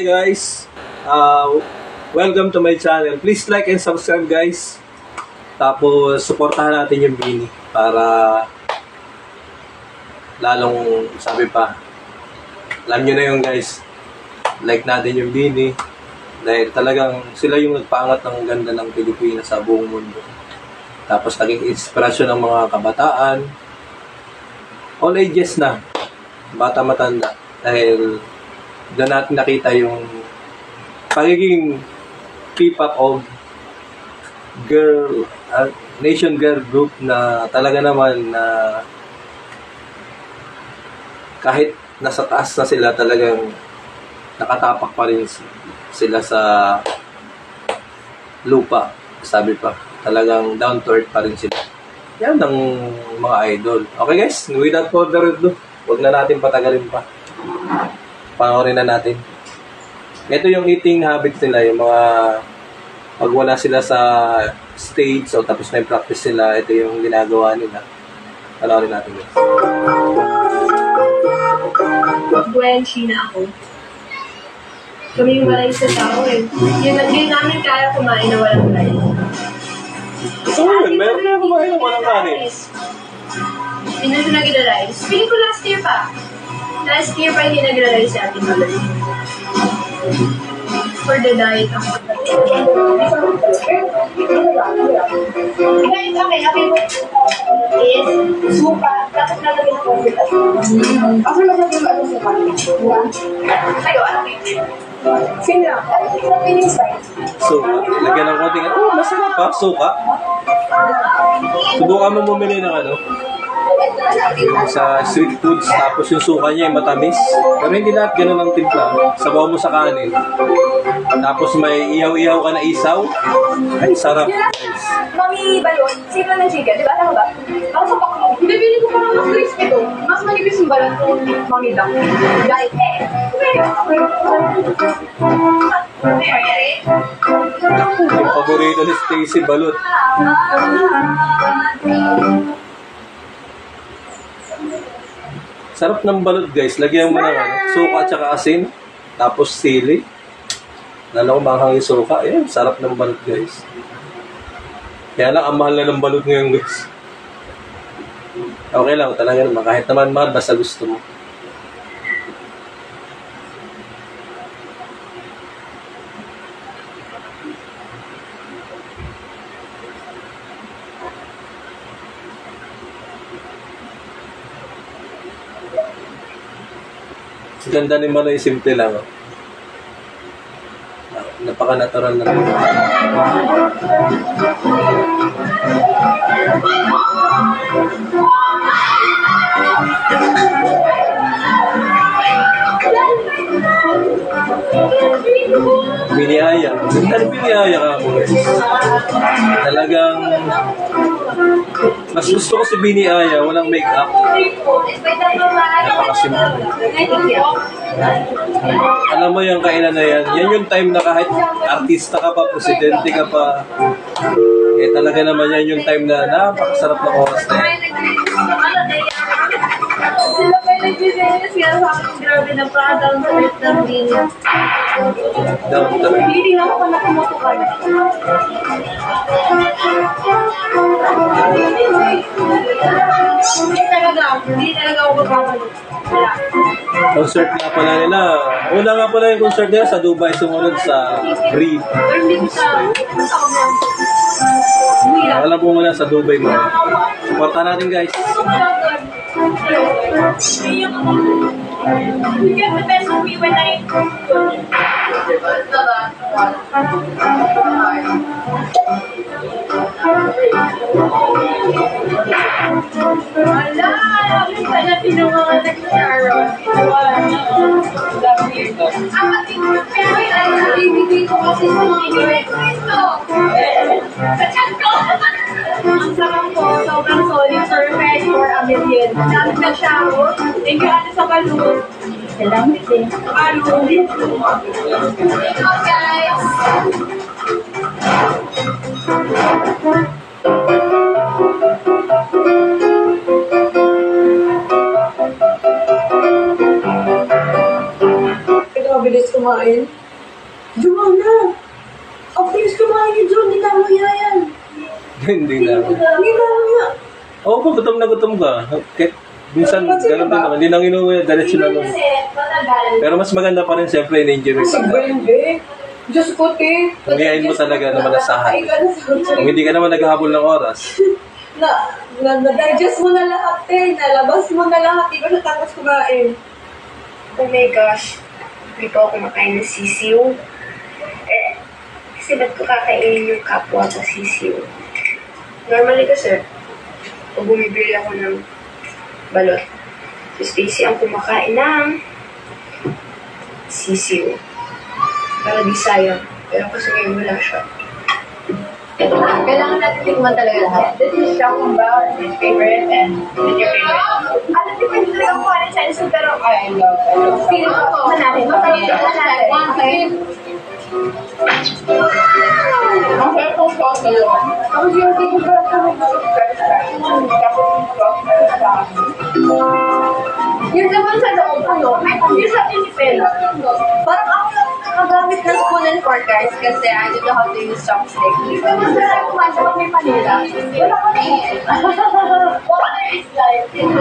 Hey guys, welcome to my channel. Please like and subscribe guys. Tapos suportahan natin yung Bini para lalong sabi pa. Alam nyo na yung guys, like natin yung Bini dahil talagang sila yung nagpaangat ng ganda ng Pilipinas sa buong mundo. Tapos naging inspirasyon ng mga kabataan, all ages na, bata matanda, dahil doon natin nakita yung pagiging P-pop of girl, nation girl group na talaga naman na kahit nasa taas na sila talagang nakatapak pa rin sila sa lupa, sabi pa. Talagang down to earth pa rin sila. Yan ang mga idol. Okay guys, without further ado, huwag na natin patagalin pa. Panoorin na natin. Ito yung eating habits nila, yung mga pag wala sila sa stage o tapos na yung practice sila, ito yung ginagawa nila. Panoorin natin guys. Gwen, Sheena ako. Kami yung walay sa tao eh. Yun namin kaya kumain na walang rice. So yun, meron na kumain na walang kanin. Hindi na ito nag-rice. Feeling ko last year pa. Last year pa hindi nag-rice si Ate Malay. For the diet ako. Guys, okay. Is suka. Tapos nalagyan ng konti. Ako nalagyan ng suka. Kayo, ano kayo? Sino? Ano yung spice? Suka. Lagyan ng konting, oh, masarap pa, suka. Subukan mo bumili ng ano, sa street foods, tapos yung suka niya ay matamis. Pero hindi lahat ganun ang timpla. Sabaw mo sa kanin. Tapos may ihaw-ihaw ka na isaw. Ay, sarap. Guys. Mami balon, sino ng chicken, di ba? Tama ba? Ako sa pakmo. Hindi, pili ko parang mas crispy to. Mas manipis yung balon kung mami lang. Dahil Yung paborito ni Stacy, balut. Sarap ng balut guys. Lagyan mo ng ano, suka at saka asin. Tapos sili. Lalo ko manghang yung suka. Ayan, sarap ng balut guys. Kaya lang, ang mahal na ng balut ngayon guys. Okay lang, talaga naman. Kahit naman mahal, basta gusto mo. Ganda ni Manoy, simple lang. Oh. Napaka-natural na rin. Biniaya. Ano biniaya ka mo? Talagang mas gusto ko si Biniaya, walang make-up. Napakasimple. Alam mo yung kainan na yan, yan yung time na kahit artista ka pa, presidente ka pa, eh talaga naman yan yung time na napakasarap na oras na yan. Sila pa yung nag-business kaya sa akin grabe na pa-down sa earth ng Bini. Down to earth. Hindi lang ako nakumutukan. Hindi talaga ako magkakalit. Wala. Concert nga pala nila. Una nga pala yung concert nila sa Dubai, sumunod sa Breathe. Pero hindi ko sa ako na. Alam mo muna sa Dubai mo. Supportan natin guys. You get the best of me when I Yung pala pinunganganak ni Sharon. Pero yung ibigay ko kasi sa mga Kristo. Sa chat ko. Ang sarap ko, sobrang solid, perfect for a million. Dami na siya ako. Thank you ate sa balon. Salamat din. Balon. Thank you guys. bilis kumain. Joanna! Ang bilis kumain ni John, hindi tama yan. Hindi na. Hindi tama. Oo, kung gutom na gutom ka. Kahit minsan, gano'n din naman. Hindi nang inuwi, diretso na lang. Pero mas maganda pa rin, siyempre, in-enjoy mo Kasi pa. Bende. Diyos ko, te. Umiyain mo talaga na malasahan. Kung hindi ka naman naghahabol ng oras. Na-digest mo na lahat, te. Nalabas mo na lahat. Di ba natapos kumain? Oh my gosh. Hindi pa ako kumakain ng sisiw. Kasi ba't ko kakainin yung kapwa sa sisiw? Normally kasi, pag bumibili ako ng balot, si Stacy ang kumakain ng sisiw. Para di sayang. Pero kasi ngayon wala siya. Kailangan natin tikman talaga lahat. This is Shakumba, my favorite, and this your favorite. Alam niyo, pwede talaga ako kuha ng Chinese food, pero I love feeling ko, manapin. Manapin natin. Ang sarap ng sauce na yun. Tapos yung tingin ko tapos Yung naman sa loob, yung sa tinipin. Parang ako lang nakagamit ng spoon and fork, guys, kasi I don't know how to use chopstick. Yung naman sa kumain sa may Manila, wala ko na water is life. Yung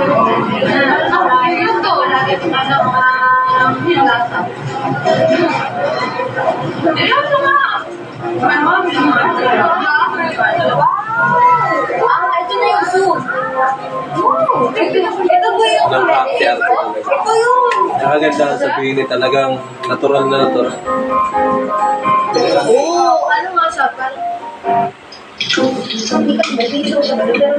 to, lagi ito na hinlasa. Ayun nga! Ito na yung soup. Ito po yung Nakakakya. ito yung Nakaganda ang sabihin ni talagang natural na natural. ano nga siya, parang hindi ka naging siya pero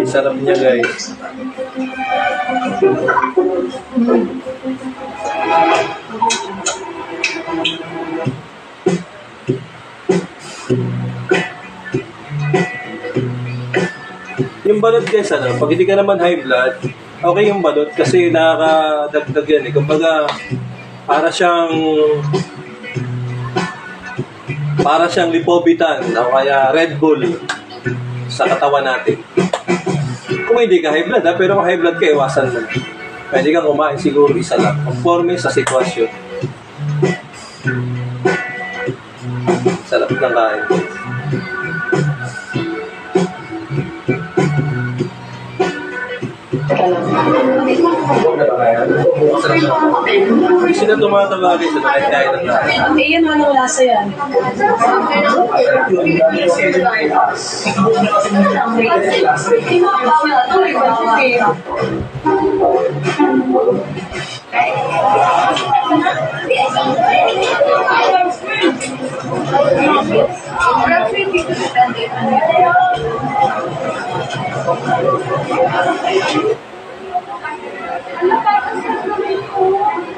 Sarap niya, guys. Yung balot, guys, pag hindi ka naman high blood, okay yung balot kasi nakakadagdag yan eh. Kumbaga, para siyang lipobitan o kaya Red Bull sa katawan natin. Kung hindi ka high blood, pero kung high blood ka, iwasan mo. Pwede kang kumain siguro isa lang. Conforme sa sitwasyon. Sarap ng kain. Hindi sila tumatawagin sa nakakain ng lahat. Eh, yun, anong lasa yan?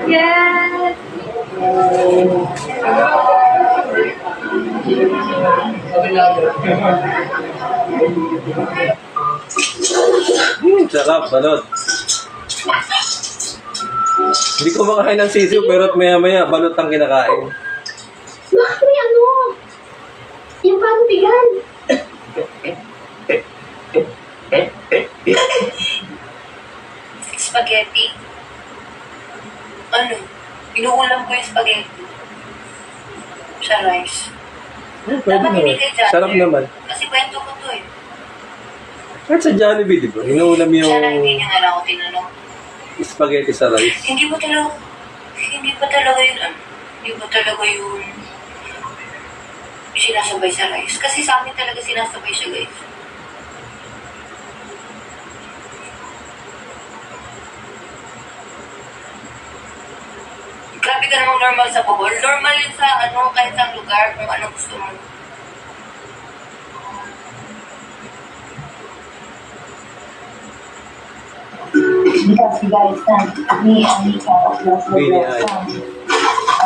yes! Sarap, balot. Hindi ko makain ng sisiw pero maya-maya balot ang kinakain. Bakit may ano? Yung pantigan. Spaghetti. Ano? Inuulam ko yung spaghetti. Sa rice. Pwede naman. Sarap naman. Kasi kwento ko to eh. Kahit sa Jollibee, di ba? Inuulam yung Sana hindi niya nga lang ako tinanong. spaghetti sa rice. Hindi ba talaga yun sinasabay sa rice? Kasi sa amin talaga sinasabay siya, guys. Grabe ka namang normal sa Bohol. Normal yun sa kahit sa lugar, kung ano gusto mo. Because you guys sent me and Mika was Bini Aya.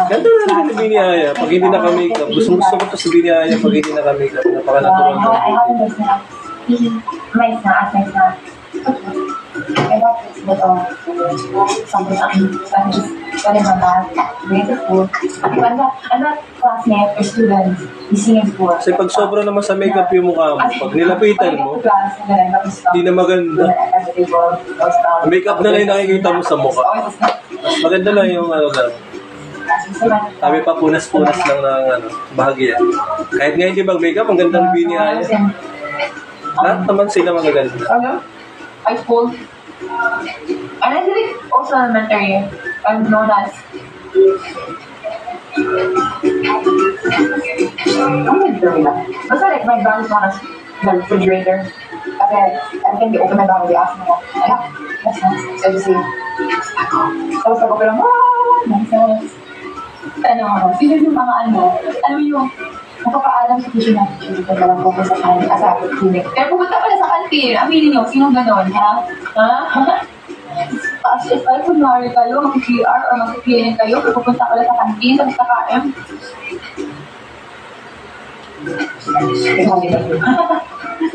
Ganda na lang ni Bini Aya. Pag hindi naka-makeup, gusto ko to si Bini Aya pag hindi naka-makeup. Napaka-natural I haven't been snack. My snack, my snack. I love this little something I'm not grade school. I'm not classmate or student. Isingin school. Kasi pag sobra naman sa makeup yung mukha mo, pag nilapitan mo, hindi na maganda. Makeup na lang yung nakikita mo sa mukha. Maganda lang yung ano lang. Kami pa punas-punas lang ng bahagya. Kahit nga hindi mag-makeup, ang ganda ng Bini Aya. Lahat naman sila magaganda. High school. And I think also elementary. I'm known as basta like my bag is known as the refrigerator. Kasi I think they open my bag and they ask me, anak, that's nice. So you see. Tapos ako lang, nice. Sino yung mga alam mo yung nakapaalam sa kitchen na kitchen ko lang po sa kanil, sa clinic. Pero pumunta pala sa kantin, aminin nyo, sinong ganon, ha? As if I could marry kayo, mag-PR or mag-clinic kayo, pupunta pala sa kantin, tapos kakain.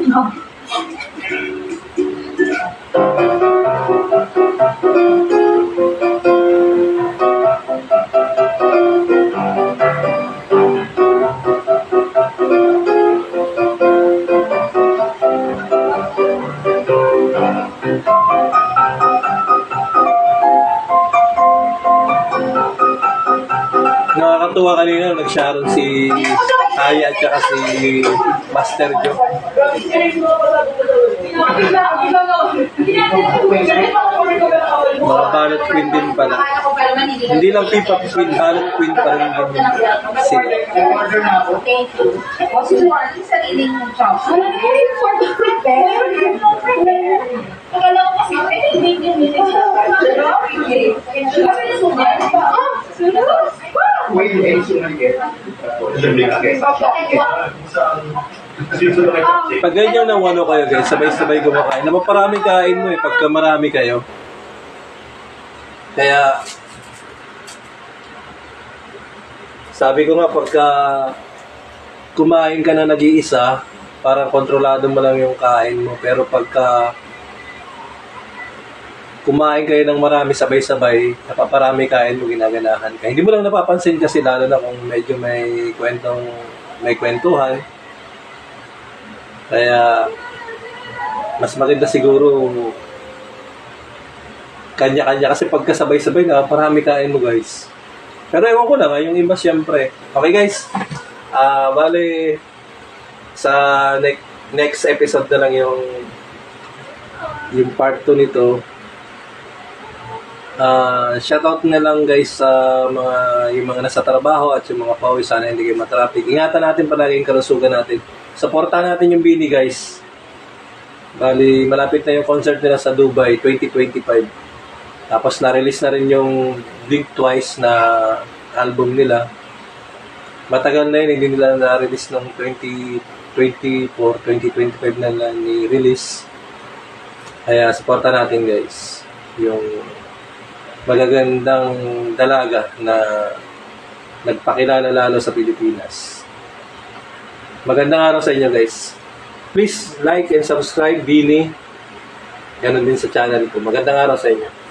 No. Nakakatuwa kanina, nag-sharon si Aya at saka si Master Joe. Mga balot queen din pala. Hindi lang Pipa Queen, balot queen pa rin din sila. What's your sarili mong job? Akala ko kasi, Pag ganyan ng wano kayo guys, sabay-sabay kumakain. Napaparami kain mo pagka marami kayo. Kaya, sabi ko nga pagka kumain ka na nag-iisa, parang kontrolado mo lang yung kain mo. Pero pagka kumain kayo ng marami sabay-sabay, napaparami kain mo, ginaganahan ka. Hindi mo lang napapansin kasi lalo na kung medyo may kwentuhan. Kaya, mas maganda siguro kanya-kanya kasi pagka sabay-sabay, napaparami kain mo guys. Pero ewan ko lang, yung iba siyempre. Okay guys, bale, sa next episode na lang yung part 2 nito. Shoutout na lang guys sa yung mga nasa trabaho at yung mga pauwi, sana hindi kayo matraffic. Ingatan natin palagi yung kalusugan natin. Supportahan natin yung Bini guys. Bali, malapit na yung concert nila sa Dubai 2025. Tapos na-release na rin yung Blink Twice na album nila. Matagal na yun, hindi nila na-release ng 2024, 2025 na ni-release. Kaya supportahan natin guys yung magagandang dalaga na nagpakilala lalo sa Pilipinas. Magandang araw sa inyo guys. Please like and subscribe Bini. Ganun din sa channel ko. Magandang araw sa inyo.